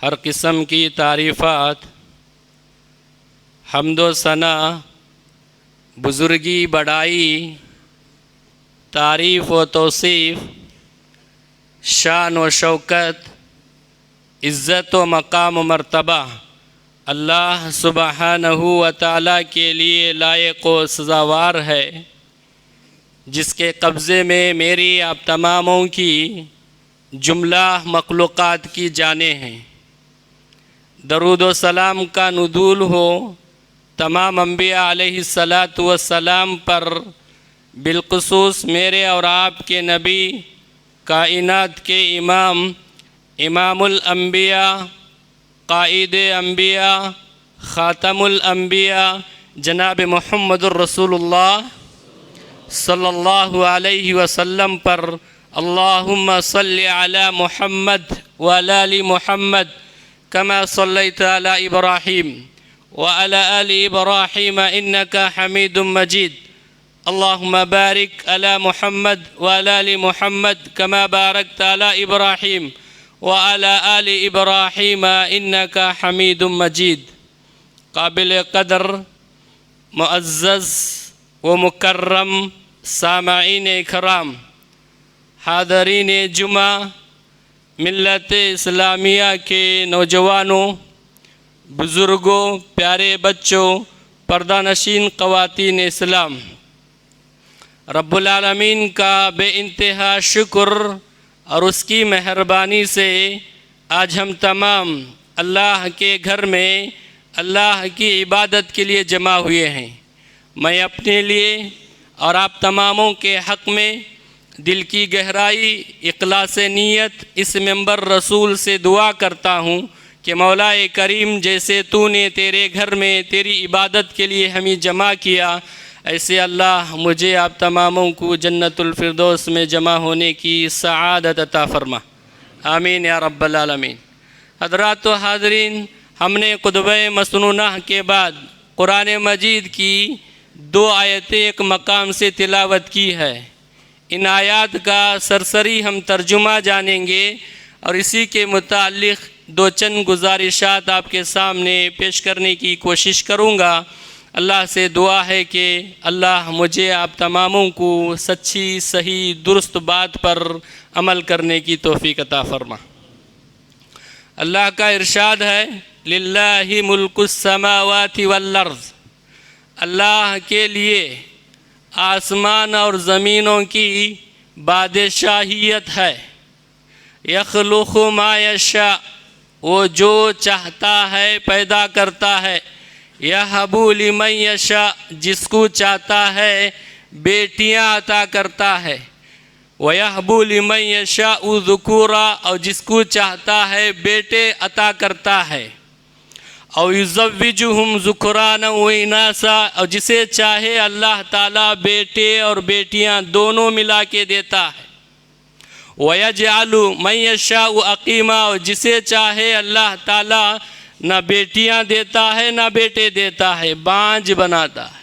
हर किस्म की तारीफ़ात, हम्दो सना, बुज़ुर्गी, बड़ाई, तारीफ़ व तौसीफ़, शान व शौकत, इज़्ज़त व मकाम व मर्तबा अल्लाह सुब्हानहू व तआला के लिए लायक व सज़ावार है, जिसके कब्ज़े में मेरी आप तमामों की जुमला मखलूक़ात की जानें हैं। दरूद व सलाम का नुज़ूल हो तमाम अम्बिया अलैहिस्सलातु वस्सलाम पर, बिलख़ुसूस मेरे और आपके नबी, कायनात के इमाम, इमामुल अम्बिया, कायद अम्बिया, ख़ातमुल अम्बिया जनाब मुहम्मदुर रसूलुल्लाह सल्लल्लाहु अलैहि वसल्लम पर अल्लाहुम्मा सल्लि अला मुहम्मद व अला आलि मुहम्मद कमा सल्लैता अला इब्राहीम व अला आलि इब्राहीम इन्नका हमीदुम मजीद। अल्लाहुम्मा बारिक अला मुहम्मद व अला आलि मुहम्मद कमा बारकता अला इब्राहीम व अला आलि इब्राहीम इन्नका हमीदुम मजीद। काबिल क़दर, मुअज़्ज़ज़ व मुकर्रम सामईन इकराम, हाज़रीन जुमा, मिल्लत इस्लामिया के नौजवानों, बुज़ुर्गों, प्यारे बच्चों, पर्दानशीन ख़वातीन इस्लाम, रब्बुल आलमीन का बेइंतहा शुक्र और उसकी मेहरबानी से आज हम तमाम अल्लाह के घर में अल्लाह की इबादत के लिए जमा हुए हैं। मैं अपने लिए और आप तमामों के हक़ में दिल की गहराई, इखलास नीयत इस मेंबर रसूल से दुआ करता हूँ कि मौलाए करीम, जैसे तूने तेरे घर में तेरी इबादत के लिए हमें जमा किया, ऐसे अल्लाह मुझे आप तमामों को जन्नतुल फिरदौस में जमा होने की सआदत अता फरमा। आमीन या रब्बल आलमीन। हज़रात व हाज़रीन, हमने क़ुतबे मसनूना के बाद कुरान मजीद की 2 आयतें एक मकाम से तिलावत की है। इन आयात का सरसरी हम तर्जुमा जानेंगे और इसी के मुताल्लिक़ दो चंद गुजारिशात आपके सामने पेश करने की कोशिश करूँगा। अल्लाह से दुआ है कि अल्लाह मुझे आप तमामों को सच्ची सही दुरुस्त बात पर अमल करने की तौफीक अता फरमा। अल्लाह का इरशाद है, लिल्लाहि मुल्कुस समावाति वल अर्ज़, अल्लाह के लिए आसमान और ज़मीनों की बादशाहियत है। यख़्लुक़ु मा यशा, वो जो चाहता है पैदा करता है। यहबु लिमन यशा, जिसको चाहता है बेटियां अता करता है। वयहबु लिमन यशा ज़ुकूरा, और जिसको चाहता है बेटे अता करता है। और युज़व्विजुहुम ज़ुकराना व इनासा, और जिसे चाहे अल्लाह ताला बेटे और बेटियां दोनों मिला के देता है। वयजअलु मन यशाउ अक़ीमा, और जिसे चाहे अल्लाह ताला ना बेटियां देता है ना बेटे देता है, बांझ बनाता है।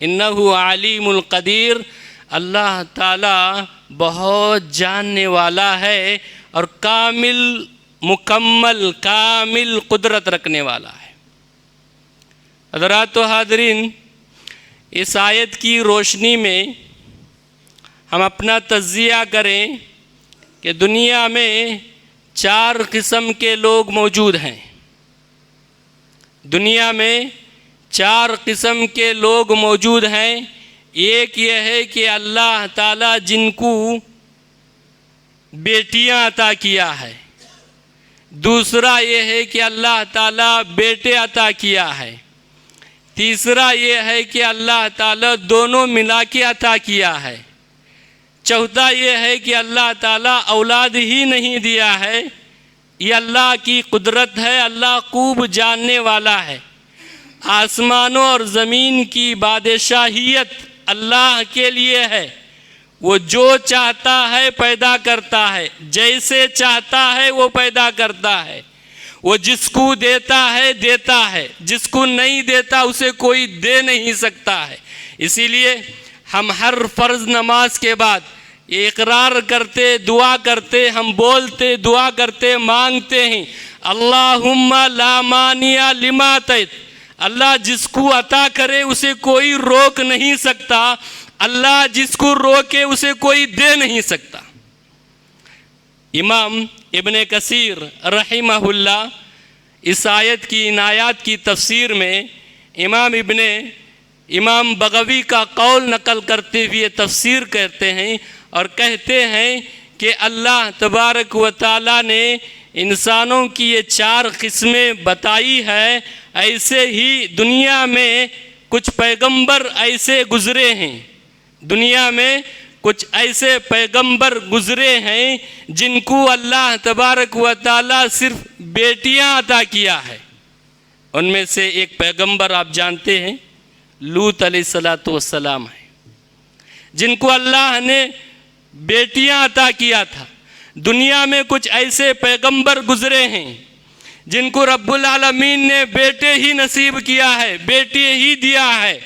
इन्नहु अलीमुल क़दीर, अल्लाह ताला बहुत जानने वाला है और कामिल मुकम्मल कामिल कुदरत रखने वाला है। हज़रात व हाज़रीन, इस आयत की रोशनी में हम अपना तज़किया करें कि दुनिया में 4 किस्म के लोग मौजूद हैं। दुनिया में 4 किस्म के लोग मौजूद हैं। एक यह है कि अल्लाह ताला जिनको बेटियां अता किया है। दूसरा यह है कि अल्लाह ताला बेटे अता किया है। तीसरा यह है कि अल्लाह ताला दोनों मिला के अता किया है। चौथा यह है कि अल्लाह ताला औलाद ही नहीं दिया है। ये अल्लाह की कुदरत है, अल्लाह खूब जानने वाला है। आसमानों और ज़मीन की बादशाहियत अल्लाह के लिए है। वो जो चाहता है पैदा करता है, जैसे चाहता है वो पैदा करता है। वो जिसको देता है देता है, जिसको नहीं देता उसे कोई दे नहीं सकता है। इसीलिए हम हर फ़र्ज़ नमाज के बाद ये इकरार करते, दुआ करते, हम बोलते, दुआ करते, मांगते हैं, अल्लाहुम्मा ला मानिया लिमा तैत, अल्लाह जिसको अता करे उसे कोई रोक नहीं सकता, अल्लाह जिसको रोके उसे कोई दे नहीं सकता। इमाम इब्न कसीर रहिमहुल्लाह इस आयत की, इन आयत की तफसीर में इमाम बगवी का कौल नकल करते हुए तफसीर करते हैं और कहते हैं कि अल्लाह तबारक व तआला ने इंसानों की ये 4 किस्में बताई है। ऐसे ही दुनिया में कुछ पैगंबर ऐसे गुज़रे हैं, दुनिया में कुछ ऐसे पैगंबर गुज़रे हैं जिनको अल्लाह तबारक व तआला सिर्फ बेटियां अता किया है। उनमें से एक पैगंबर आप जानते हैं लूत अलैहिस्सलातु वस्सलाम है, जिनको अल्लाह ने बेटियां अता किया था। दुनिया में कुछ ऐसे पैगंबर गुज़रे हैं जिनको रब्बुल आलमीन ने बेटे ही नसीब किया है, बेटे ही दिया है।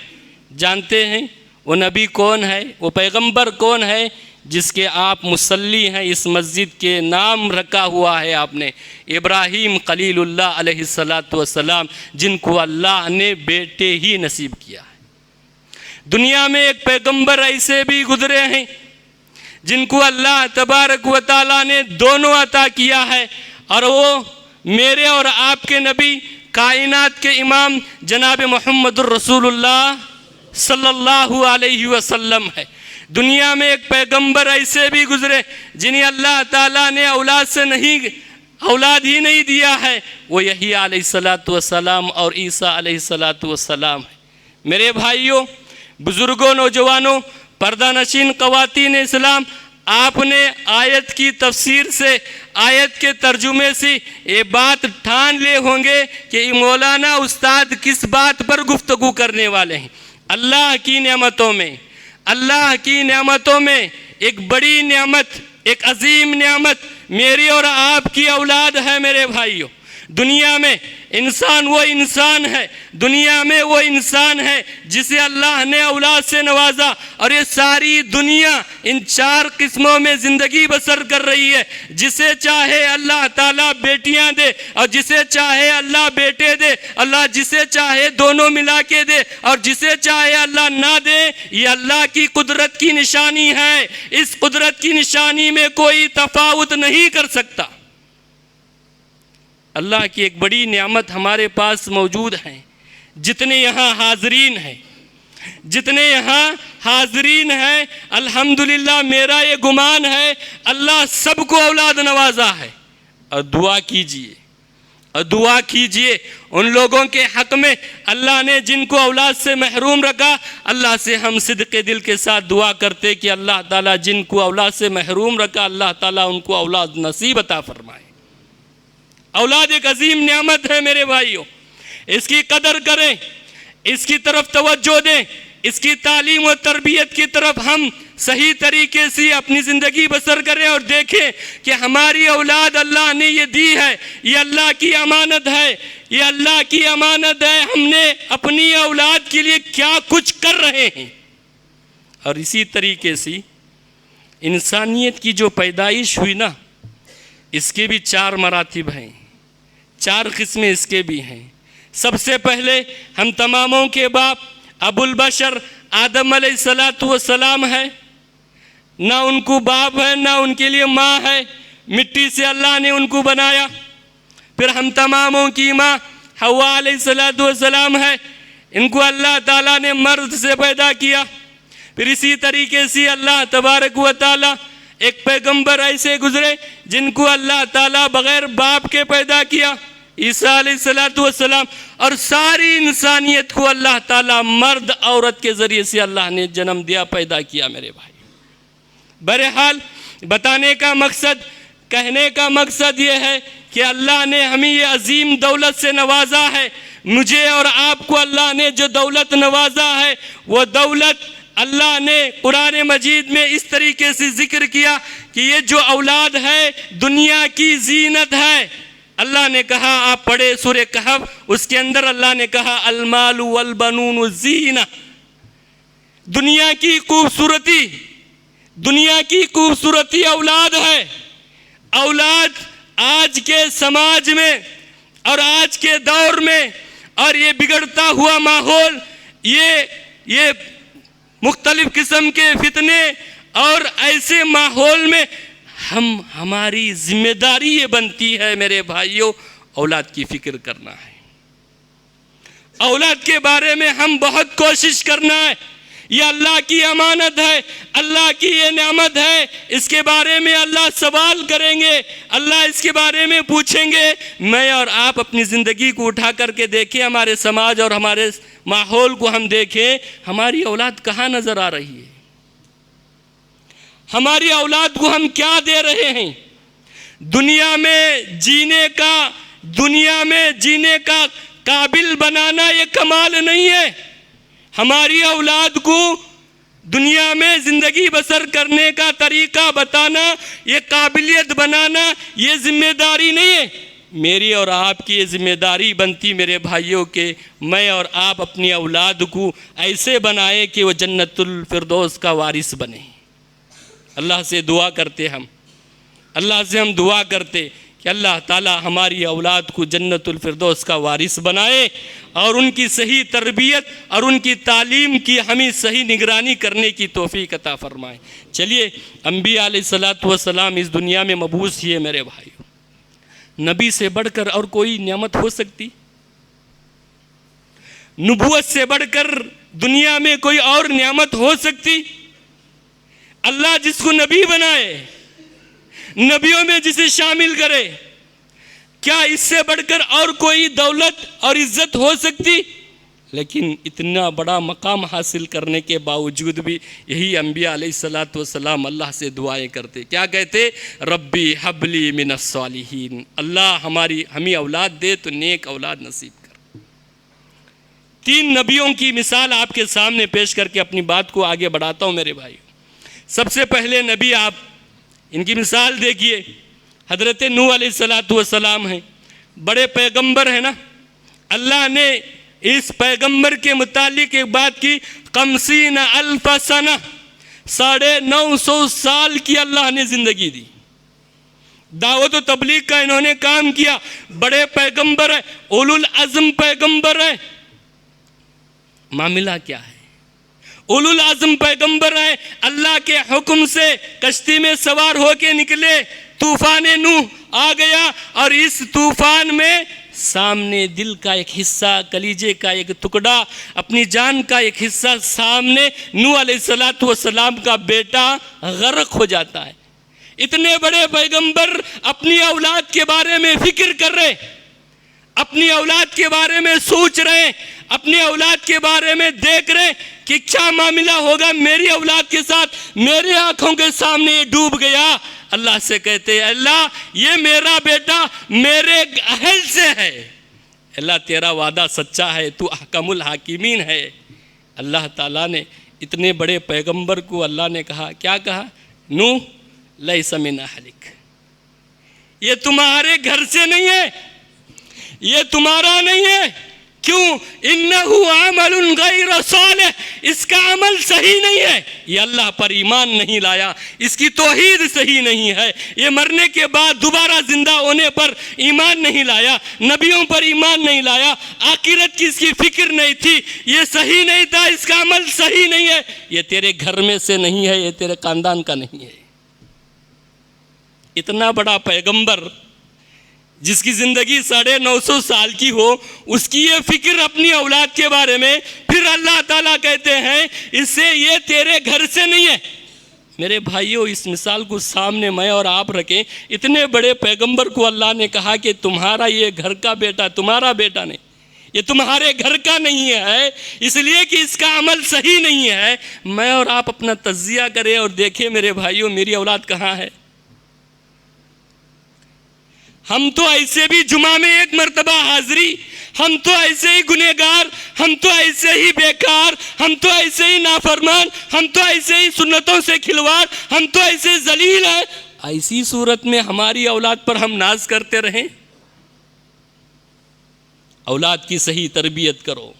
जानते हैं वो नबी कौन है, वो पैगंबर कौन है जिसके आप मुसल्ली हैं? इस मस्जिद के नाम रखा हुआ है आपने, इब्राहीम खलीलुल्लाह अलैहिस्सलातु वस्सलाम, जिनको अल्लाह ने बेटे ही नसीब किया है। दुनिया में एक पैगंबर ऐसे भी गुजरे हैं जिनको अल्लाह तबारक व तआला ने दोनों अता किया है, और वो मेरे और आपके नबी कायनात के इमाम जनाब मुहम्मदुर रसूलुल्लाह सल्लल्लाहु अलैहि वसल्लम है। दुनिया में एक पैगंबर ऐसे भी गुजरे जिन्हें अल्लाह ताला ने औलाद ही नहीं दिया है, वो यही अलैहिस्सलातु वस्सलाम और ईसा अलैहिस्सलातु वस्सलाम है। मेरे भाइयों, बुज़ुर्गों, नौजवानों, पर्दानशीन ख़वातीन इस्लाम, आपने आयत की तफसीर से, आयत के तर्जुमे से ये बात ठान ले होंगे कि मौलाना उस्ताद किस बात पर गुफ्तगू करने वाले हैं। अल्लाह की नेमतों में, अल्लाह की नेमतों में एक बड़ी नेमत, एक अजीम नेमत मेरी और आपकी औलाद है। मेरे भाइयों, दुनिया में इंसान वो इंसान है, दुनिया में वो इंसान है जिसे अल्लाह ने औलाद से नवाजा। और ये सारी दुनिया इन 4 किस्मों में ज़िंदगी बसर कर रही है। जिसे चाहे अल्लाह ताला बेटियां दे और जिसे चाहे अल्लाह बेटे दे, अल्लाह जिसे चाहे दोनों मिला के दे और जिसे चाहे अल्लाह ना दे। ये अल्लाह की कुदरत की निशानी है। इस कुदरत की निशानी में कोई तफावत नहीं कर सकता। अल्लाह की एक बड़ी नियामत हमारे पास मौजूद है। जितने यहाँ हाजरीन हैं, जितने यहाँ हाजरीन हैं, अल्हम्दुलिल्लाह मेरा ये गुमान है अल्लाह सबको औलाद नवाजा है। और दुआ कीजिए, और दुआ कीजिए उन लोगों के हक में अल्लाह ने जिनको औलाद से महरूम रखा। अल्लाह से हम सिद्क़े दिल के साथ दुआ करते कि अल्लाह ताला जिनको औलाद से महरूम रखा, अल्लाह ताला उनको औलाद नसीब अता फरमाए। औलाद एक अजीम नियामत है मेरे भाइयों, इसकी कदर करें, इसकी तरफ तवज्जो दें, इसकी तालीम और तरबियत की तरफ हम सही तरीके से अपनी ज़िंदगी बसर करें और देखें कि हमारी औलाद अल्लाह ने ये दी है, ये अल्लाह की अमानत है, ये अल्लाह की अमानत है। हमने अपनी औलाद के लिए क्या कुछ कर रहे हैं। और इसी तरीके से इंसानियत की जो पैदाइश हुई ना, इसके भी 4 मरातिब हैं, 4 किस्में इसके भी हैं। सबसे पहले हम तमामों के बाप अबुल बशर आदम अलैहिस्सलातु वस्सलाम है। ना उनको बाप है, ना उनके लिए माँ है, मिट्टी से अल्लाह ने उनको बनाया। फिर हम तमामों की माँ हव्वा अलैहिस्सलातु वस्सलाम है, इनको अल्लाह ताला ने मर्द से पैदा किया। फिर इसी तरीके से अल्लाह तबारक व ताला एक पैगंबर ऐसे गुजरे जिनको अल्लाह ताला बग़ैर बाप के पैदा किया, ईसा अलैहिस्सलातु वस्सलाम। और सारी इंसानियत को अल्लाह ताला मर्द औरत के ज़रिए से अल्लाह ने जन्म दिया, पैदा किया मेरे भाई। बहरहाल बताने का मकसद, कहने का मकसद ये है कि अल्लाह ने हमें ये अजीम दौलत से नवाजा है। मुझे और आपको अल्लाह ने जो दौलत नवाजा है, वो दौलत अल्लाह ने कुरान मजीद में इस तरीके से जिक्र किया कि ये जो औलाद है दुनिया की जीनत है। अल्लाह ने कहा, आप पढ़े सूरह कहफ, उसके अंदर अल्लाह ने कहा अलमालु वल बनून ज़ीना। दुनिया की खूबसूरती, दुनिया की खूबसूरती औलाद है। औलाद आज के समाज में और आज के दौर में और ये बिगड़ता हुआ माहौल, ये मुख्तलिफ किस्म के फितने और ऐसे माहौल में हमारी जिम्मेदारी ये बनती है मेरे भाइयों, औलाद की फिक्र करना है। औलाद के बारे में हम बहुत कोशिश करना है। ये अल्लाह की अमानत है, अल्लाह की ये नेमत है। इसके बारे में अल्लाह सवाल करेंगे, अल्लाह इसके बारे में पूछेंगे। मैं और आप अपनी ज़िंदगी को उठा करके देखें, हमारे समाज और हमारे माहौल को हम देखें, हमारी औलाद कहाँ नज़र आ रही है, हमारी औलाद को हम क्या दे रहे हैं। दुनिया में जीने का काबिल बनाना ये कमाल नहीं है। हमारी औलाद को दुनिया में ज़िंदगी बसर करने का तरीका बताना, ये काबिलियत बनाना, ये जिम्मेदारी नहीं है। मेरी और आपकी ये जिम्मेदारी बनती मेरे भाइयों के मैं और आप अपनी औलाद को ऐसे बनाए कि वो जन्नतुल फिरदौस का वारिस बने। अल्लाह से दुआ करते अल्लाह से हम दुआ करते कि अल्लाह ताला हमारी औलाद को जन्नतुल फिरदौस का वारिस बनाए और उनकी सही तरबियत और उनकी तालीम की हमें सही निगरानी करने की तौफीक अता फरमाए। चलिए, अंबिया अलैहिस्सलातु वस्सलाम इस दुनिया में मबूस किए मेरे भाइयों। नबी से बढ़कर और कोई नेमत हो सकती? नबूवत से बढ़कर दुनिया में कोई और नेमत हो सकती? अल्लाह जिसको नबी बनाए, नबियों में जिसे शामिल करे, क्या इससे बढ़कर और कोई दौलत और इज्जत हो सकती? लेकिन इतना बड़ा मकाम हासिल करने के बावजूद भी यही अंबिया अलैहिस्सलातु वस्सलाम अल्लाह से दुआएं करते। क्या कहते? रब्बी हबली मिनस सालिहीन, अल्लाह हमें औलाद दे तो नेक औलाद नसीब कर। 3 नबियों की मिसाल आपके सामने पेश करके अपनी बात को आगे बढ़ाता हूँ मेरे भाई। सबसे पहले नबी आप इनकी मिसाल देखिए, हज़रत नूह अलैहिस्सलातु वस्सलाम हैं। बड़े पैगंबर है ना, अल्लाह ने इस पैगंबर के मुतालिक एक बात की, कमसीन अल्फ सना, 950 साल की अल्लाह ने ज़िंदगी दी। दावत व तबलीग का इन्होंने काम किया। बड़े पैगंबर है, उलुल अज़्म पैगंबर है। मामला क्या है? उलुल अज़्म पैगंबर है, अल्लाह के हुक्म से कश्ती में सवार होके निकले, तूफान नूह आ गया और इस तूफान में सामने दिल का एक हिस्सा, कलीजे का एक टुकड़ा, अपनी जान का एक हिस्सा सामने नूह अलैहिस्सलातु वस्सलाम का बेटा गर्क हो जाता है। इतने बड़े पैगंबर अपनी औलाद के बारे में फिक्र कर रहे, अपनी औलाद के बारे में सोच रहे, अपनी औलाद के बारे में देख रहे कि क्या मामला होगा मेरी औलाद के साथ, मेरी आंखों के सामने ये डूब गया। अल्लाह से कहते हैं, अल्लाह ये मेरा बेटा मेरे अहल से है। अल्लाह तेरा वादा सच्चा है, तू अहकमुल हाकिमीन है। अल्लाह ताला ने इतने बड़े पैगंबर को अल्लाह ने कहा, क्या कहा? नूह लैसा मिन अहलिक, ये तुम्हारे घर से नहीं है, ये तुम्हारा नहीं है। क्यों? इन्नहु अमलुन गैर सालिह, इसका अमल सही नहीं है, ये अल्लाह पर ईमान नहीं लाया, इसकी तौहीद सही नहीं है, ये मरने के बाद दोबारा जिंदा होने पर ईमान नहीं लाया, नबियों पर ईमान नहीं लाया, आखिरत की इसकी फिक्र नहीं थी, ये सही नहीं था, इसका अमल सही नहीं है, ये तेरे घर में से नहीं है, ये तेरे खानदान का नहीं है। इतना बड़ा पैगंबर जिसकी ज़िंदगी 950 साल की हो, उसकी ये फिक्र अपनी औलाद के बारे में, फिर अल्लाह ताला कहते हैं इससे ये तेरे घर से नहीं है। मेरे भाइयों, इस मिसाल को सामने मैं और आप रखें, इतने बड़े पैगंबर को अल्लाह ने कहा कि तुम्हारा ये घर का बेटा, तुम्हारा बेटा नहीं, ये तुम्हारे घर का नहीं है, इसलिए कि इसका अमल सही नहीं है। मैं और आप अपना तज्जिया करें और देखें मेरे भाइयों, मेरी औलाद कहाँ है। हम तो ऐसे भी जुमा में एक मर्तबा हाजिरी, हम तो ऐसे ही गुनहगार, हम तो ऐसे ही बेकार, हम तो ऐसे ही नाफरमान, हम तो ऐसे ही सुन्नतों से खिलवाड़, हम तो ऐसे जलील हैं। ऐसी सूरत में हमारी औलाद पर हम नाज करते रहें। औलाद की सही तरबियत करो,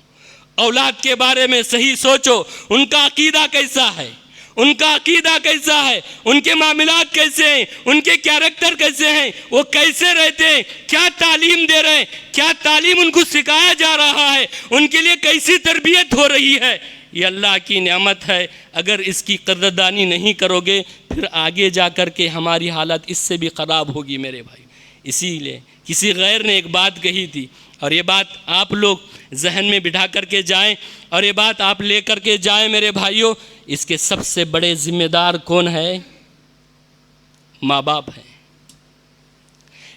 औलाद के बारे में सही सोचो, उनका अकीदा कैसा है, उनका अकीदा कैसा है, उनके मामलात कैसे हैं, उनके कैरेक्टर कैसे हैं, वो कैसे रहते हैं, क्या तालीम दे रहे हैं, क्या तालीम उनको सिखाया जा रहा है, उनके लिए कैसी तरबियत हो रही है। ये अल्लाह की नेमत है। अगर इसकी कदरदानी नहीं करोगे फिर आगे जा कर के हमारी हालत इससे भी ख़राब होगी मेरे भाई। इसीलिए किसी गैर ने एक बात कही थी और ये बात आप लोग जहन में बिठा करके जाएं और ये बात आप ले करके जाएं मेरे भाइयों। इसके सबसे बड़े जिम्मेदार कौन है? माँ बाप हैं।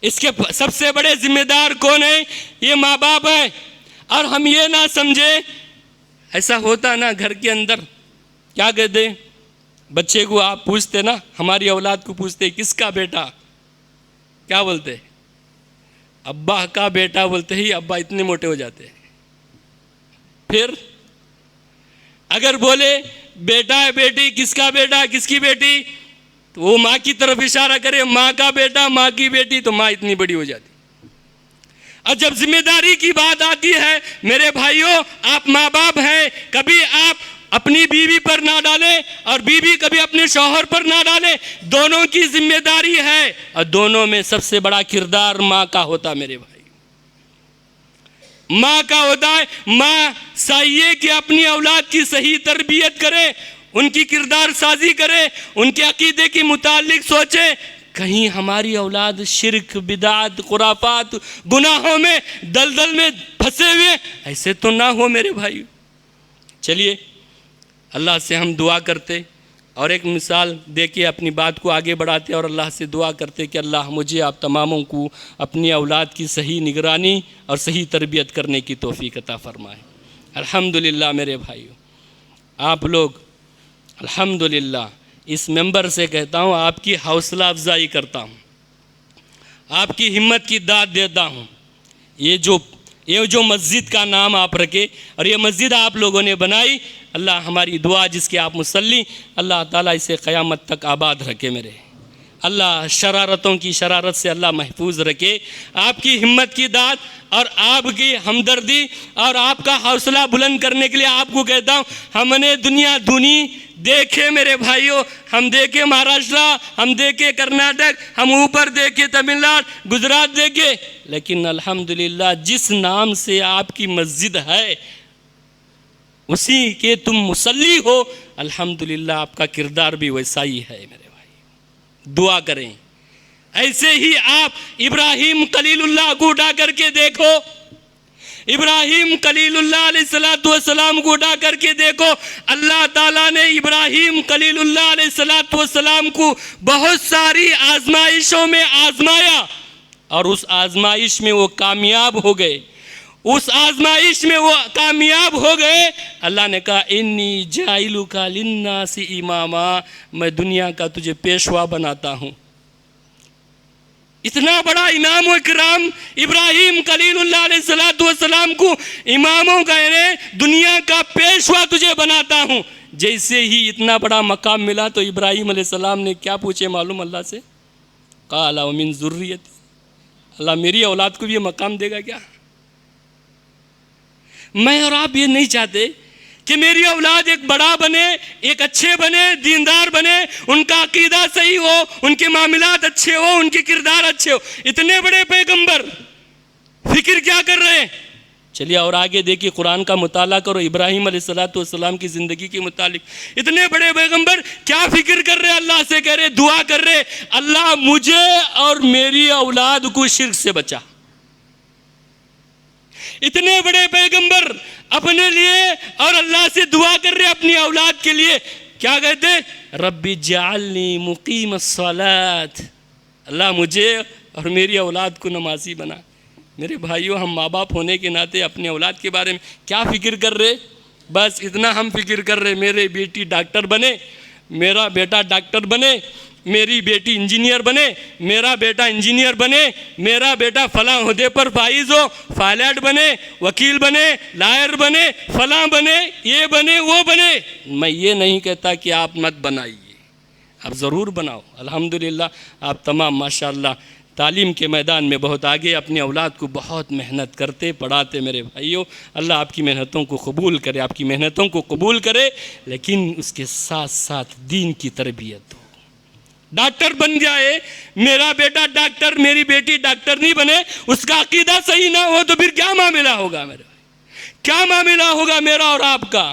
इसके सबसे बड़े जिम्मेदार कौन है? ये माँ बाप है। और हम ये ना समझे, ऐसा होता ना घर के अंदर, क्या कहते बच्चे को आप पूछते ना, हमारी औलाद को पूछते किसका बेटा, क्या बोलते? अब्बा का बेटा बोलते ही अब्बा इतने मोटे हो जाते हैं। फिर अगर बोले बेटा है बेटी, किसका बेटा किसकी बेटी, तो वो माँ की तरफ इशारा करे, माँ का बेटा माँ की बेटी, तो माँ इतनी बड़ी हो जाती। और जब जिम्मेदारी की बात आती है मेरे भाइयों, आप माँ बाप हैं, कभी आप अपनी बीवी पर ना डालें और बीवी कभी अपने शौहर पर ना डालें। दोनों की जिम्मेदारी है और दोनों में सबसे बड़ा किरदार माँ का होता मेरे भाई, माँ का होता है। माँ चाहिए कि अपनी औलाद की सही तरबियत करे, उनकी किरदार साजी करे, उनके अकीदे के मुतालिक सोचे, कहीं हमारी औलाद शिर्क, बिदात, खुराफात, गुनाहों में दलदल में फंसे हुए ऐसे तो ना हो मेरे भाई। चलिए अल्लाह से हम दुआ करते और एक मिसाल देके अपनी बात को आगे बढ़ाते और अल्लाह से दुआ करते कि अल्लाह मुझे आप तमामों को अपनी औलाद की सही निगरानी और सही तरबियत करने की तौफीक अता फरमाए। अल्हम्दुलिल्लाह मेरे भाइयों, आप लोग अल्हम्दुलिल्लाह, इस मेंबर से कहता हूँ, आपकी हौसला अफजाई करता हूँ, आपकी हिम्मत की दाद देता हूँ। ये जो मस्जिद का नाम आप रखे और ये मस्जिद आप लोगों ने बनाई, अल्लाह हमारी दुआ जिसके आप मुसल्ली, अल्लाह ताला इसे क़यामत तक आबाद रखे मेरे। अल्लाह शरारतों की शरारत से अल्लाह महफूज रखे। आपकी हिम्मत की दात और आपकी हमदर्दी और आपका हौसला बुलंद करने के लिए आपको कहता हूँ, हमने दुनिया दुनी देखे मेरे भाइयों, हम देखे महाराष्ट्र, हम देखे कर्नाटक, हम ऊपर देखे तमिलनाडु, गुजरात देखे, लेकिन अल्हम्दुलिल्लाह जिस नाम से आपकी मस्जिद है उसी के तुम मुसल्ली हो, अल्हम्दुलिल्लाह आपका किरदार भी वैसा ही है मेरे भाई। दुआ करें ऐसे ही आप इब्राहिम खलीलुल्लाह को उठा करके देखो, इब्राहिम खलीलुल्लाह अलैहिस्सलाम को उठा करके देखो। अल्लाह ताला ने इब्राहिम खलीलुल्लाह अलैहिस्सलाम को बहुत सारी आजमाइशों में आजमाया और उस आजमाइश में वो कामयाब हो गए, उस आजमाइश में वो कामयाब हो गए। अल्लाह ने कहा इन्नी जाइलुका लिन्नासी इमामा, मैं दुनिया का तुझे पेशवा बनाता हूँ। इतना बड़ा इमाम व इकराम इब्राहिम खलीलुल्लाह अलैहिस्सलाम को इमामों का दुनिया का पेशवा तुझे बनाता हूँ। जैसे ही इतना बड़ा मकाम मिला तो इब्राहिम अलैहिस्सलाम ने क्या पूछे मालूम अल्लाह से? क़ाला व मिन ज़ुर्रियती, अल्लाह मेरी औलाद को भी ये मकाम देगा क्या? मैं और आप ये नहीं चाहते कि मेरी औलाद एक बड़ा बने, एक अच्छे बने, दीनदार बने, उनका अकीदा सही हो, उनके मामलात अच्छे हो, उनके किरदार अच्छे हो। इतने बड़े पैगंबर फिक्र क्या कर रहे हैं? चलिए और आगे देखिए, कुरान का मुताला करो इब्राहिम अलैहिस्सलाम की ज़िंदगी के मुतालिक। इतने बड़े पैगंबर क्या फिक्र कर रहे? अल्लाह से कह रहे, दुआ कर रहे, अल्लाह मुझे और मेरी औलाद को शिर्क से बचा। इतने बड़े पैगंबर अपने लिए और अल्लाह से दुआ कर रहे अपनी औलाद के लिए। क्या कहते? रब्बी जअलनी मुकीमस्सलात, अल्लाह मुझे और मेरी औलाद को नमाजी बना। मेरे भाइयों, हम माँ बाप होने के नाते अपने औलाद के बारे में क्या फ़िक्र कर रहे? बस इतना हम फिक्र कर रहे, मेरी बेटी डॉक्टर बने, मेरा बेटा डॉक्टर बने, मेरी बेटी इंजीनियर बने, मेरा बेटा इंजीनियर बने, मेरा बेटा फलां ओहदे पर फाइज हो, पायलट बने, वकील बने, लायर बने, फलां बने, ये बने, वो बने। मैं ये नहीं कहता कि आप मत बनाइए, आप ज़रूर बनाओ। अल्हम्दुलिल्लाह आप तमाम माशाअल्लाह तालीम के मैदान में बहुत आगे, अपनी औलाद को बहुत मेहनत करते पढ़ाते। मेरे भाइयों, अल्लाह आपकी मेहनतों को कबूल करे, आपकी मेहनतों को कबूल करे, लेकिन उसके साथ साथ दीन की तरबियत हो। डॉक्टर बन जाए, मेरा बेटा डॉक्टर, मेरी बेटी डॉक्टर नहीं बने, उसका अकीदा सही ना हो तो फिर क्या मामला होगा मेरे भाई? क्या मामला होगा मेरा और आपका?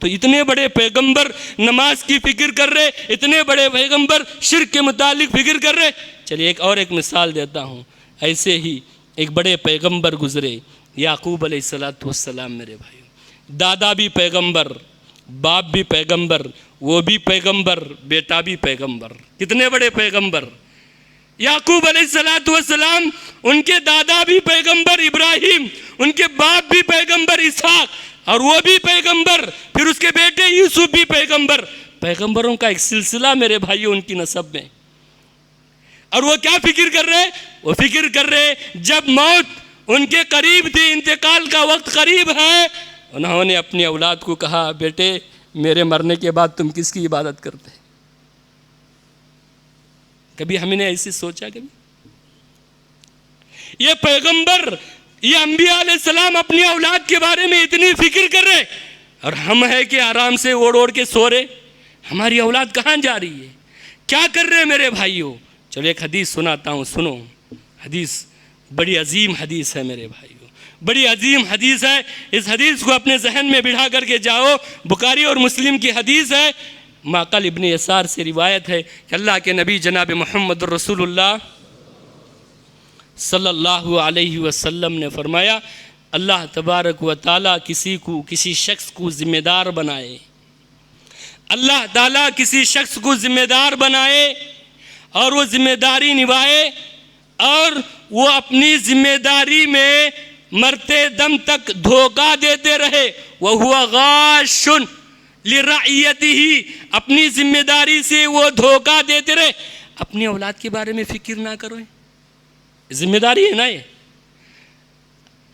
तो इतने बड़े पैगंबर नमाज की फिक्र कर रहे, इतने बड़े पैगंबर शिर्क के मुतालिक फिक्र कर रहे। चलिए एक मिसाल देता हूँ। ऐसे ही एक बड़े पैगंबर गुजरे, याकूब अलैहिस्सलाम। मेरे भाई, दादा भी पैगंबर, बाप भी पैगंबर, वो भी पैगंबर, बेटा भी पैगंबर। कितने बड़े पैगंबर! याकूब अलैहिस्सलाम, उनके दादा भी पैगंबर इब्राहिम, उनके बाप भी पैगंबर इसहाक, और वो भी पैगंबर, फिर उसके बेटे यूसुफ भी पैगंबर। पैगंबरों का एक सिलसिला मेरे भाइयों उनकी नसब में। और वो क्या फिक्र कर रहे? वो फिक्र कर रहे जब मौत उनके करीब थी, इंतकाल का वक्त करीब है, उन्होंने अपनी औलाद को कहा, बेटे मेरे मरने के बाद तुम किसकी इबादत करते? कभी हमने ऐसे सोचा? कभी ये पैगंबर, ये अंबिया अलैहिस्सलाम अपनी औलाद के बारे में इतनी फिक्र कर रहे, और हम है कि आराम से ओढ़ ओढ़ के सो रहे। हमारी औलाद कहाँ जा रही है, क्या कर रहे हैं मेरे भाइयों? चलो एक हदीस सुनाता हूँ, सुनो। हदीस बड़ी अजीम हदीस है मेरे भाइयों, बड़ी अजीम हदीस है। इस हदीस को अपने जहन में बिठा करके जाओ। बुखारी और मुस्लिम की हदीस है। माक़ल इब्न यसार से रिवायत है कि अल्लाह के नबी जनाब मोहम्मद रसूलुल्लाह सल्लल्लाहु अलैहि वसल्लम ने फरमाया, अल्लाह तबारक व ताला किसी शख्स को ज़िम्मेदार बनाए, अल्लाह ताला किसी शख्स को ज़िम्मेदार बनाए और वो ज़िम्मेदारी निभाए, और वो अपनी ज़िम्मेदारी में मरते दम तक धोखा देते रहे। वह हुआ गाशुन लिराइयतिही, अपनी ज़िम्मेदारी से वो धोखा देते रहे। अपनी औलाद के बारे में फ़िक्र ना करो, जिम्मेदारी है ना ये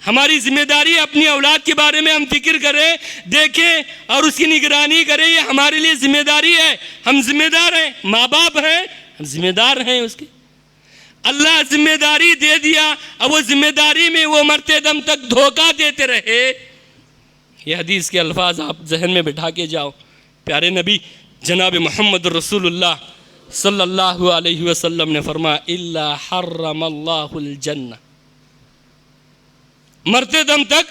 हमारी जिम्मेदारी है। अपनी औलाद के बारे में हम फिक्र करें, देखें और उसकी निगरानी करें, ये हमारे लिए जिम्मेदारी है। हम जिम्मेदार हैं, माँ बाप हैं, जिम्मेदार हैं उसके। अल्लाह जिम्मेदारी दे दिया, अब वो जिम्मेदारी में वो मरते दम तक धोखा देते रहे। ये हदीस के अल्फाज आप जहन में बिठा के जाओ। प्यारे नबी जनाब मोहम्मद रसूलुल्लाह सल्लल्लाहु अलैहि वसल्लम ने फरमाया, इल्ला हर्रमल्लाहुल जन्नह। मरते दम तक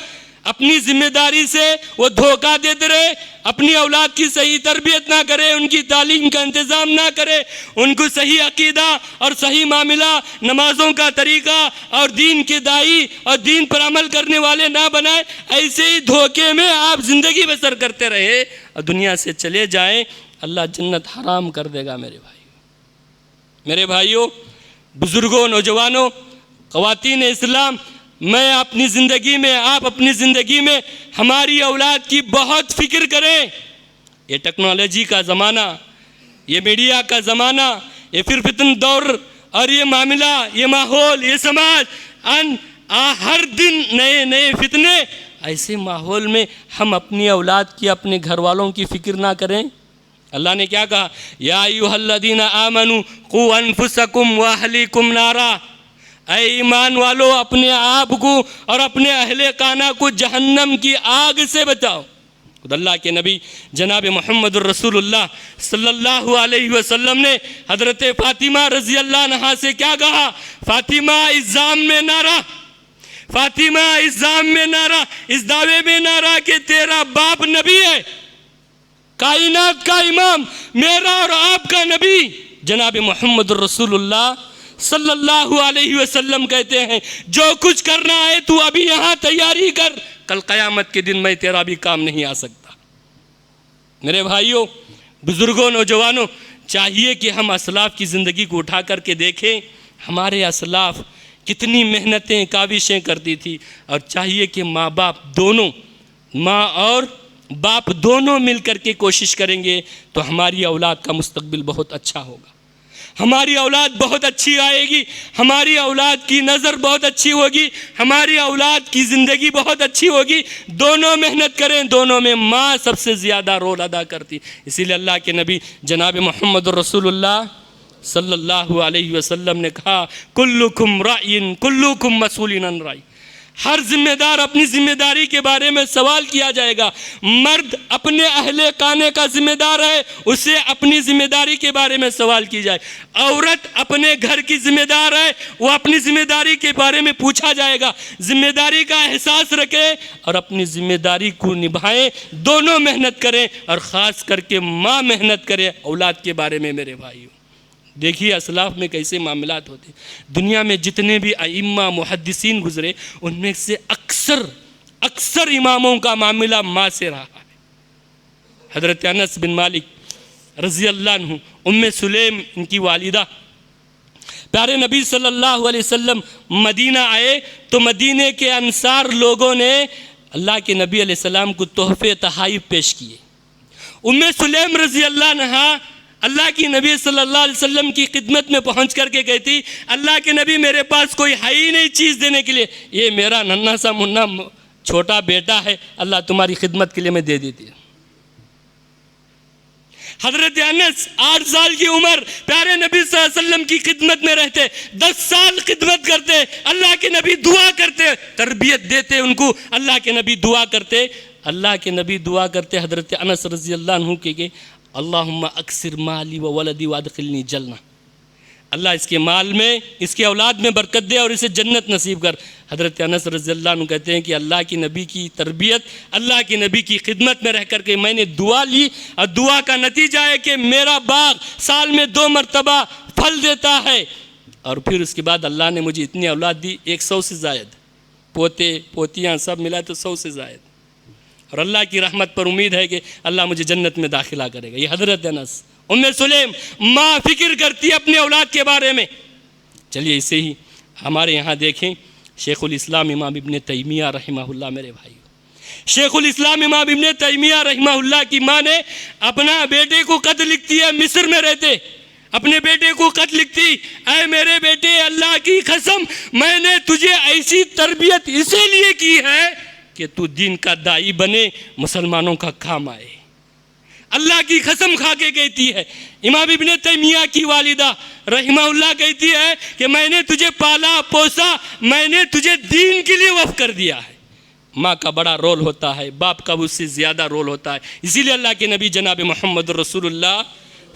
अपनी जिम्मेदारी से वो धोखा देते रहे, अपनी औलाद की सही तरबियत ना करे, उनकी तालीम का इंतज़ाम ना करे, उनको सही अकीदा और सही मामला, नमाजों का तरीका और दीन के दाई और दीन पर अमल करने वाले ना बनाए। ऐसे ही धोखे में आप ज़िंदगी बसर करते रहे और दुनिया से चले जाएं, अल्लाह जन्नत हराम कर देगा। मेरे भाइयों, बुज़ुर्गों, नौजवानों, ख़वातीन इस्लाम, मैं अपनी ज़िंदगी में, आप अपनी ज़िंदगी में हमारी औलाद की बहुत फ़िक्र करें। ये टेक्नोलॉजी का ज़माना, ये मीडिया का ज़माना, ये फिर फितन दौर और ये मामला, ये माहौल, ये समाज, हर दिन नए नए फितने। ऐसे माहौल में हम अपनी औलाद की, अपने घर वालों की फ़िक्र ना करें। अल्लाह ने क्या कहा, या अय्युहल्लज़ीना आमनू क़ू अनफुसकुम व अहलीकुम नारा। ऐ ईमान वालो, अपने आप को और अपने अहले काना को जहन्नम की आग से बचाओ। खुद अल्लाह के नबी जनाब मोहम्मद रसूलुल्लाह सल्लल्लाहु अलैहि वसल्लम ने हज़रत फ़ातिमा रज़ी अल्लाह अन्हा से क्या कहा, फ़ातिमा इस जाम में ना रह, फ़ातिमा इस जाम में ना रह, इस दावे में ना रह कि तेरा बाप नबी है। कायनात का इमाम, मेरा और आपका नबी जनाब मोहम्मद रसूलुल्लाह सल्लल्लाहु अलैहि वसल्लम कहते हैं, जो कुछ करना है तू अभी यहाँ तैयारी कर, कल क़यामत के दिन मैं तेरा भी काम नहीं आ सकता। मेरे भाइयों, बुज़ुर्गों, नौजवानों, चाहिए कि हम असलाफ़ की ज़िंदगी को उठा करके देखें। हमारे असलाफ़ कितनी मेहनतें, काविशें करती थी, और चाहिए कि माँ बाप दोनों, माँ और बाप दोनों मिल कर के कोशिश करेंगे तो हमारी औलाद का मुस्तकबिल बहुत अच्छा होगा, हमारी औलाद बहुत अच्छी आएगी, हमारी औलाद की नज़र बहुत अच्छी होगी, हमारी औलाद की ज़िंदगी बहुत अच्छी होगी। दोनों मेहनत करें, दोनों में माँ सबसे ज़्यादा रोल अदा करती। इसीलिए अल्लाह के नबी जनाब मोहम्मद रसूलुल्लाह सल्लल्लाहु अलैहि वसल्लम ने कहा, कुल्लुकुम राइन कुल्लुकुम मसूलिन अन राई। हर जिम्मेदार अपनी जिम्मेदारी के बारे में सवाल किया जाएगा। मर्द अपने अहले काने का जिम्मेदार है, उसे अपनी जिम्मेदारी के बारे में सवाल की जाए। औरत अपने घर की जिम्मेदार है, वो अपनी जिम्मेदारी के बारे में पूछा जाएगा। जिम्मेदारी का एहसास रखें और अपनी जिम्मेदारी को निभाएं। दोनों मेहनत करें और ख़ास करके माँ मेहनत करे औलाद के बारे में। मेरे भाइयों, देखिए असलाफ़ में कैसे मामलात होते। दुनिया में जितने भी अइम्मा मुहद्दिसीन गुज़रे, उनमें से अक्सर इमामों का मामला माँ से रहा है। हज़रत अनस बिन मालिक रज़ी अल्लाह अन्हु, उम्मे सुलेम इनकी वालिदा, प्यारे नबी सल्लल्लाहु अलैहि वसल्लम मदीना आए तो मदीने के अंसार लोगों ने अल्लाह के नबी अलैहि सलाम को तोहफ़े तहाइफ पेश किए। उम्मे सुलेम रज़ी अल्लाह अन्हा अल्लाह की नबी सल्लल्लाहु अलैहि वसल्लम की खिदमत में पहुंच करके कहती, अल्लाह के नबी मेरे पास कोई है ही नहीं चीज़ देने के लिए, ये मेरा नन्हा सा मुन्ना छोटा बेटा है, अल्लाह तुम्हारी खिदमत के लिए मैं दे देती। हज़रत अनस 8 साल की उम्र, प्यारे नबी सल्लल्लाहु अलैहि वसल्लम की खिदमत में रहते, 10 साल खिदमत करते, अल्लाह के नबी दुआ करते, तरबियत देते उनको, अल्लाह के नबी दुआ करते, अल्लाह के नबी दुआ करते। हज़रत अनस रज़ी अल्लाह अन्हु के अल्लाहुम्मा अक्सिर माली व वलदी वअदखिलनी जन्नह, अल्लाह इसके माल में, इसके औलाद में बरकत दे और इसे जन्नत नसीब कर। हज़रत अनस रज़ी अल्लाह अन्हु कहते हैं कि अल्लाह की नबी की तरबियत, अल्लाह की नबी की खिदमत में रह कर के मैंने दुआ ली और दुआ का नतीजा है कि मेरा बाग साल में 2 मरतबा फल देता है। और फिर उसके बाद अल्लाह ने मुझे इतनी औलाद दी, 100 से ज़ायद, पोते पोतियाँ सब मिला तो 100 से ज़ायद, और अल्लाह की रहमत पर उम्मीद है कि अल्लाह मुझे जन्नत में दाखिला करेगा। ये हज़रत अनस, उम्मे सुलेम, माँ फ़िक्र करती है अपने औलाद के बारे में। चलिए इसे ही हमारे यहाँ देखें, शेखुल इस्लाम इमाम इब्न तैमिया रहमहुल्लाह, मेरे भाइयों, शेखुल इस्लाम इमाम इब्न तैमिया रहमहुल्लाह की माँ ने अपना बेटे को खत लिखती है, मिस्र में रहते, अपने बेटे को खत लिखती, ऐ मेरे बेटे, अल्लाह की कसम मैंने तुझे ऐसी तरबियत इसीलिए की है कि तू दीन का दाई बने, मुसलमानों का काम आए। अल्लाह की कसम खा के कहती है। इमाम इब्न तैमिया की वालिदा रहिमहुल्लाह कहती है कि मैंने तुझे पाला पोसा, मैंने तुझे दीन के लिए वफ़ कर दिया है। माँ का बड़ा रोल होता है, बाप का उससे ज़्यादा रोल होता है। इसीलिए अल्लाह के नबी जनाब मोहम्मद रसूलुल्लाह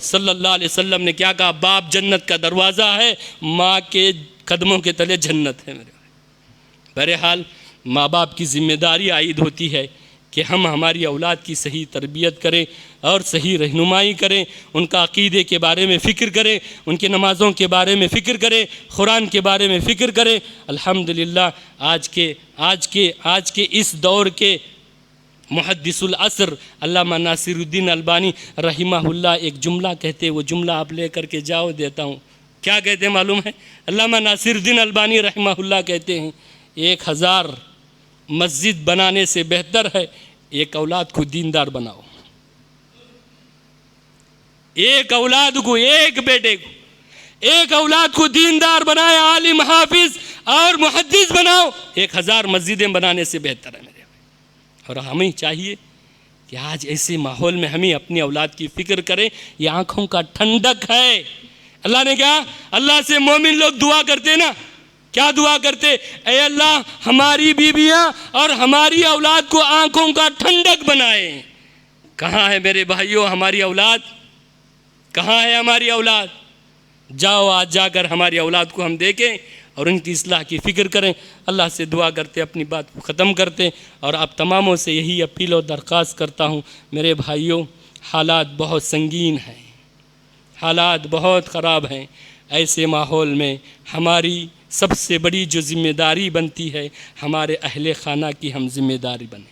सल्लल्लाहु अलैहि वसल्लम ने क्या कहा, बाप जन्नत का दरवाज़ा है, माँ के कदमों के तले जन्नत है मेरे भाई। बहरहाल माँ बाप की ज़िम्मेदारी आयद होती है कि हम हमारी औलाद की सही तरबियत करें और सही रहनुमाई करें, उनका अक़ीदे के बारे में फ़िक्र करें, उनके नमाज़ों के बारे में फ़िक्र करें, कुरान के बारे में फ़िक्र करें। अल्हम्दुलिल्लाह आज के इस दौर के मुहद्दिसुल असर अल्लामा नासिरुद्दीन अलबानी रहिमहुल्लाह एक जुमला कहते हैं, वो जुमला आप ले करके जाओ, देता हूँ। क्या कहते हैं मालूम है? अल्लामा नासिरुद्दीन अलबानी रहिमहुल्लाह कहते हैं 1000 मस्जिद बनाने से बेहतर है एक औलाद को दीनदार बनाओ। एक औलाद को, एक बेटे को, एक औलाद को दीनदार बनाए, आलिम हाफिज और मुहद्दिस बनाओ, 1000 मस्जिदें बनाने से बेहतर है मेरे। और हमें चाहिए कि आज ऐसे माहौल में हमें अपनी औलाद की फ़िक्र करें। ये आँखों का ठंडक है। अल्लाह ने क्या, अल्लाह से मोमिन लोग दुआ करते ना, क्या दुआ करते? ऐ अल्लाह हमारी बीबियाँ और हमारी औलाद को आँखों का ठंडक बनाए। कहाँ है मेरे भाइयों हमारी औलाद? कहाँ है हमारी औलाद? जाओ आज जाकर हमारी औलाद को हम देखें और उनकी इस्लाह की फ़िक्र करें। अल्लाह से दुआ करते अपनी बात को ख़त्म करते। और आप तमामों से यही अपील और दरख्वास्त करता हूँ मेरे भाइयों, हालात बहुत संगीन हैं, हालात बहुत ख़राब हैं। ऐसे माहौल में हमारी सबसे बड़ी जो ज़िम्मेदारी बनती है, हमारे अहले खाना की हम ज़िम्मेदारी बने,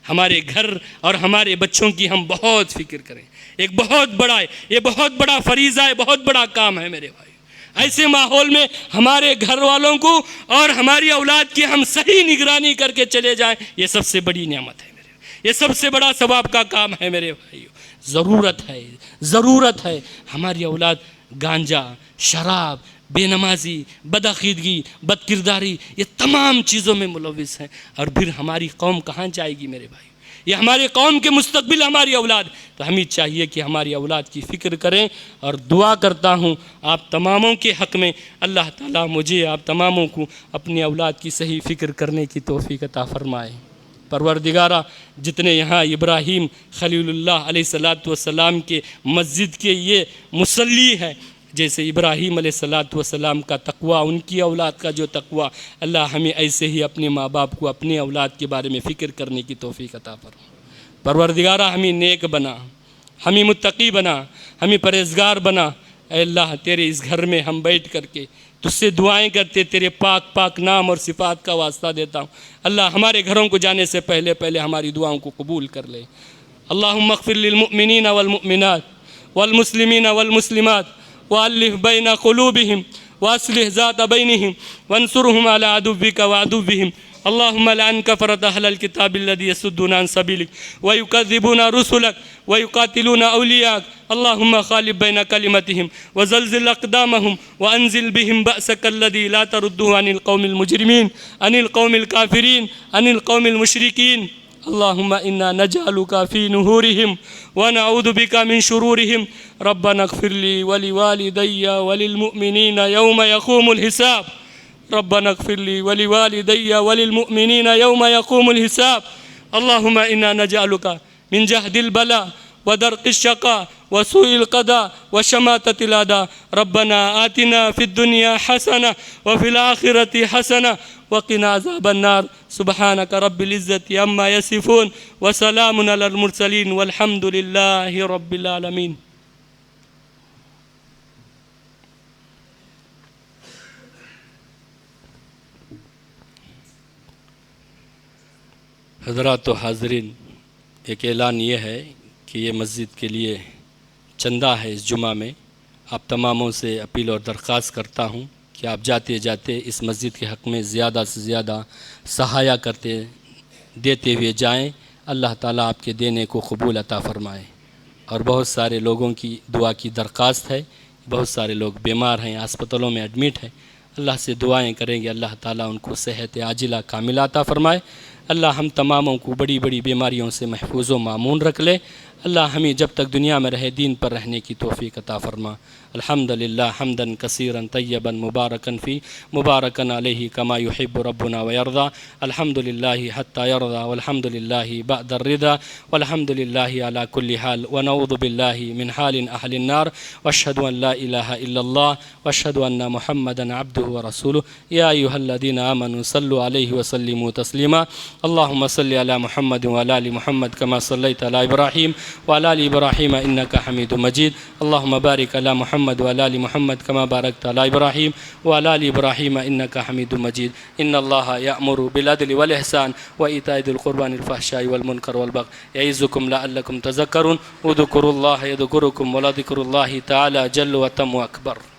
हमारे घर और हमारे बच्चों की हम बहुत फ़िक्र करें। एक बहुत बड़ा, ये बहुत बड़ा फरीज़ा है, बहुत बड़ा काम है मेरे भाई। ऐसे माहौल में हमारे घर वालों को और हमारी औलाद की हम सही निगरानी करके चले जाएं, ये सबसे बड़ी नेमत है मेरे, ये सबसे बड़ा सवाब का काम है मेरे भाइयों। ज़रूरत है हमारी औलाद गांजा, शराब, बेनमाजी, बदअक़ीदगी, बदकिरदारी, ये तमाम चीज़ों में मुलविस हैं। और फिर हमारी कौम कहाँ जाएगी मेरे भाई? ये हमारे कौम के मुस्तकबिल हमारी औलाद। तो हमें चाहिए कि हमारी औलाद की फ़िक्र करें। और दुआ करता हूँ आप तमामों के हक़ में, अल्लाह ताला मुझे आप तमामों को अपनी औलाद की सही फ़िक्र करने की तौफ़ीक़ अता फ़रमाए। परवरदिगारा, जितने यहाँ इब्राहीम खलीलुल्लाह अलैहिस्सलातु वस्सलाम के मस्जिद के ये मुसल्ली हैं, जैसे इब्राहीम अलैहिस्सलातु वस्सलाम का तक़वा, उनकी औलाद का जो तक़वा, अल्लाह हमें ऐसे ही अपने माँ बाप को अपनी औलाद के बारे में फ़िक्र करने की तौफ़ीक़ अता फरमा। परवरदिगारा, हमें नेक बना, हमें मुत्तकी बना, हमें परहेज़गार बना। ऐ अल्लाह, तेरे इस घर में हम बैठ करके तुझसे दुआएं करते, तेरे पाक पाक नाम और सिफ़ात का वास्ता देता हूँ। अल्लाह, हमारे घरों को जाने से पहले पहले हमारी दुआओं को कबूल कर ले। अल्लाहुम्मा अग़फ़िर लिल मुअमिनीना वल मुअमिनात वल मुस्लिमीना वल मुस्लिमात वअल्लिफ़ बैना क़ुलूबिहिम वअस्लिह ज़ात बैनिहिम वंसुरहुम अला अदुव्विका व अदुव्विहिम। अल्लाहुम्मा लअन कफ़रत अहलल किताबिल्लज़ी यसुद्दूना अन सबीलिक व युकज़्ज़िबूना रुसुलक व युक़ातिलूना औलियाक। अल्लाहुम्मा ख़ालिफ़ बैना कलिमतिहिम व ज़ल्ज़िल अक़दामहुम व अंज़िल बिहिम बअसकल्लज़ी ला तरुद्दुहु अनिल क़ौमिल मुजरिमीन अनिल क़ौमिल काफ़िरीन अनिल क़ौमिल मुशरिकीन। अल्लाहुम्मा इन्ना नजअलुका फ़ी नुहुरिहिम व नऊज़ु बिका मिन शुरूरिहिम। रब्बना इग़फ़िर ली व लिवालिदैया व लिलमुअमिनीना यौम यक़ूमुल हिसाब। रब्बना इग़फ़िर ली व लिवालिदैया व लिलमुअमिनीना यौम यक़ूमुल हिसाब। अल्लाहुम्मा इन्ना नजअलुका मिन जहदिल बला व दरकिश शक़ा व सूइल क़दा व शमाततिल अदा। रब्बना आतिना फ़िद दुनिया हसना व फ़िल आख़िरति हसना वक़िना अज़ाबन नार। सुब्हानक रब्बिल इज़्ज़ति अम्मा यसिफ़ून व सलामुन अलल मुरसलीन वल्हम्दुलिल्लाहि रब्बिल आलमीन। हज़रात व हाज़रीन, एक ऐलान ये है कि ये मस्जिद के लिए चंदा है इस जुमा में। आप तमामों से अपील और दरख्वास्त करता हूँ कि आप जाते जाते इस मस्जिद के हक़ में ज़्यादा से ज़्यादा सहाया देते हुए जाएं। अल्लाह ताला आपके देने को कबूल अता फ़रमाए। और बहुत सारे लोगों की दुआ की दरख्वास्त है, बहुत सारे लोग बीमार हैं, अस्पतालों में एडमिट हैं। अल्लाह से दुआएं करेंगे, अल्लाह ताला उनको सेहत आजिला कामिला अता फ़रमाए। अल्लाह हम तमामों को बड़ी बड़ी बीमारियों से महफूज़ व मामून रख ले। अल्लाह हमें जब तक दुनिया में रहे दीन पर रहने की तौफीक अता फरमा। अल्हम्दुलिल्लाह हम्दन कसीरन तय्यबन मुबारकन फ़ी मुबारकन अलैहि कमा युहिब्बु रब्बुना व यरदा। अल्हम्दुलिल्लाहि हत्ता यरदा वल्हम्दुलिल्लाहि बअद अर्रिदा वल्हम्दुलिल्लाहि अला कुल्ली हाल व नऊज़ु बिल्लाहि मिन हालिन अहलिन नार व अशहदु अन ला इलाहा इल्लल्लाह व अशहदु अन्ना मुहम्मदन अब्दुहु व रसूलुहु। या अय्युहल्लज़ीना आमनु सल्लु अलैहि व सल्लिमु तस्लीमा। अल्लाहुम्मा सल्लि अला मुहम्मद व अला आलि मुहम्मद कमा सल्लैता अला इब्राहीम व अला आलि इब्राहीम इन्नका हमीदुम मजीद। अल्लाहुम्मा बारिक अला मुहम्मद व अला आलि मुहम्मद कमा बारकता अला इब्राहीम व अला आलि इब्राहीम इन्नका हमीदुम मजीद। इन्नल्लाहा यअमुरु बिल अदलि वल इहसान व ईताइ ज़िल क़ुर्बा वल फ़हशाइ वल मुनकर वल बग़य यइज़ुकुम लअल्लकुम तज़क्करून उज़्कुरुल्लाह यज़कुरुकुम व लज़िक्रुल्लाहि तआला जल्ल व तम व अकबर।